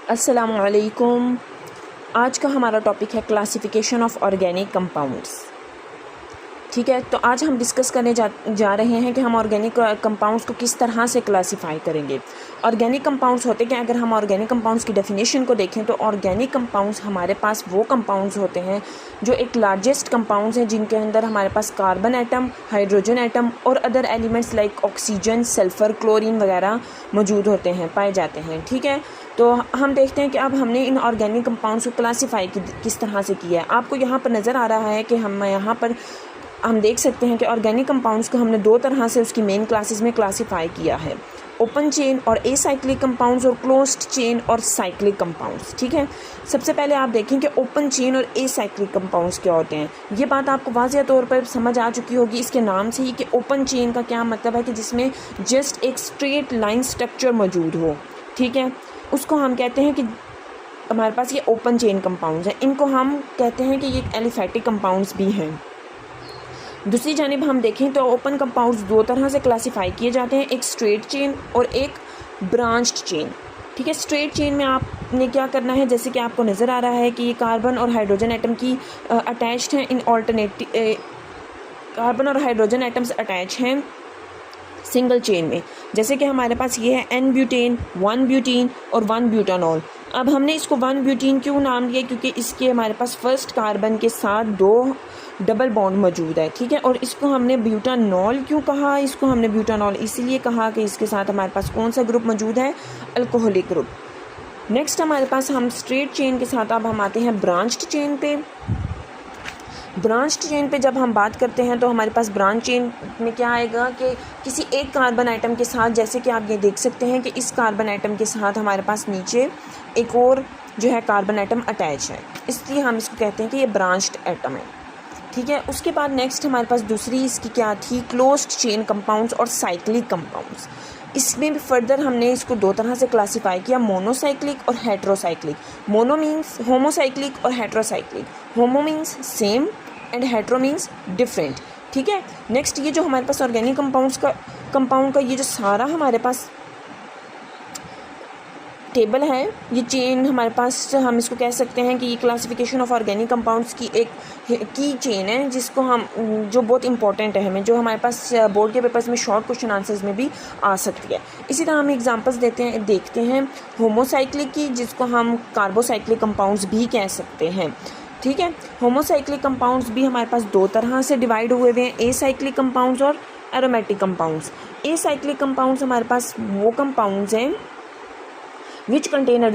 अस्सलामुअलैकुम। आज का हमारा टॉपिक है क्लासिफिकेशन ऑफ ऑर्गेनिक कंपाउंड्स। ठीक है, तो आज हम डिस्कस करने जा रहे हैं कि हम ऑर्गेनिक कंपाउंड्स को किस तरह से क्लासिफाई करेंगे। ऑर्गेनिक कंपाउंड्स होते हैं, अगर हम ऑर्गेनिक कंपाउंड्स की डेफिनेशन को देखें तो ऑर्गेनिक कंपाउंड्स हमारे पास वो कंपाउंड्स होते हैं जो एक लार्जेस्ट कंपाउंड्स हैं, जिनके अंदर हमारे पास कार्बन एटम, हाइड्रोजन एटम और other elements like oxygen, sulphur, chlorine वगैरह मौजूद होते हैं, पाए जाते हैं। ठीक है, तो हम देखते हैं कि अब हमने इन ऑर्गेनिक कंपाउंड्स को क्लासीफाई किस तरह से किया है। आपको यहाँ पर नज़र आ रहा है कि हम देख सकते हैं कि ऑर्गेनिक कंपाउंड्स को हमने दो तरह से उसकी मेन क्लासेस में क्लासीफाई किया है, ओपन चेन और एसाइक्लिक कंपाउंड्स और क्लोज्ड चेन और साइक्लिक कंपाउंड्स। ठीक है, सबसे पहले आप देखें कि ओपन चेन और एसाइक्लिक कंपाउंड्स क्या होते हैं। ये बात आपको वाज़ेह तौर पर समझ आ चुकी होगी इसके नाम से ही कि ओपन चेन का क्या मतलब है कि जिसमें जस्ट एक स्ट्रेट लाइन स्ट्रक्चर मौजूद हो। ठीक है, उसको हम कहते हैं कि हमारे पास ये ओपन चेन कंपाउंड्स हैं। इनको हम कहते हैं कि ये एलिफैटिक कंपाउंड्स भी हैं। दूसरी जानिब हम देखें तो ओपन कंपाउंड्स दो तरह से क्लासीफाई किए जाते हैं, एक स्ट्रेट चेन और एक ब्रांच्ड चेन। ठीक है, स्ट्रेट चेन में आपने क्या करना है, जैसे कि आपको नज़र आ रहा है कि ये कार्बन और हाइड्रोजन एटम की अटैच्ड हैं इन ऑल्टरनेटिव, कार्बन और हाइड्रोजन एटम्स अटैच हैं सिंगल चेन में। जैसे कि हमारे पास ये है एन ब्यूटेन, 1 ब्यूटीन और 1 ब्यूटानॉल। अब हमने इसको 1 ब्यूटीन क्यों नाम दिया, क्योंकि इसके हमारे पास फर्स्ट कार्बन के साथ 2 डबल बॉन्ड मौजूद है। ठीक है, और इसको हमने ब्यूटानॉल क्यों कहा, इसको हमने ब्यूटानॉल इसीलिए कहा कि इसके साथ हमारे पास कौन सा ग्रुप मौजूद है, अल्कोहलिक ग्रुप। नेक्स्ट हमारे पास हम स्ट्रेट चेन के साथ अब हम आते हैं ब्रांच्ड चेन पे। ब्रांच्ड चेन पे जब हम बात करते हैं तो हमारे पास ब्रांच चेन में क्या आएगा कि किसी एक कार्बन आइटम के साथ, जैसे कि आप ये देख सकते हैं कि इस कार्बन आइटम के साथ हमारे पास नीचे एक और जो है कार्बन आइटम अटैच है, इसलिए हम इसको कहते हैं कि ये ब्रांच्ड एटम है। ठीक है, उसके बाद नेक्स्ट हमारे पास दूसरी इसकी क्या थी, क्लोज्ड चेन कंपाउंड्स और साइक्लिक कंपाउंड्स। इसमें भी फर्दर हमने इसको दो तरह से क्लासीफाई किया, मोनोसाइक्लिक और हेट्रोसाइक्लिक। मोनो मीन्स होमोसाइक्लिक और heterocyclic. Homo means same and hetero means different. ठीक है, नेक्स्ट ये जो हमारे पास ऑर्गेनिक कंपाउंड का ये जो सारा हमारे पास टेबल है, ये चेन हमारे पास, हम इसको कह सकते हैं कि ये क्लासिफिकेशन ऑफ ऑर्गेनिक कंपाउंड्स की एक की चेन है, जिसको हम जो बहुत इंपॉर्टेंट है हमें, जो हमारे पास बोर्ड के पेपर्स में शॉर्ट क्वेश्चन आंसर्स में भी आ सकती है। इसी तरह हम एग्जांपल्स देखते हैं होमोसाइक्लिक की, जिसको हम कार्बोसाइक्लिक कंपाउंड्स भी कह सकते हैं। ठीक है, होमोसाइक्लिक कंपाउंड्स भी हमारे पास दो तरह से डिवाइड हुए हुए हैं, एसाइक्लिक कंपाउंड्स और एरोमेटिक कंपाउंड्स। एसाइक्लिक कंपाउंड्स हमारे पास वो कंपाउंड्स हैं which contain a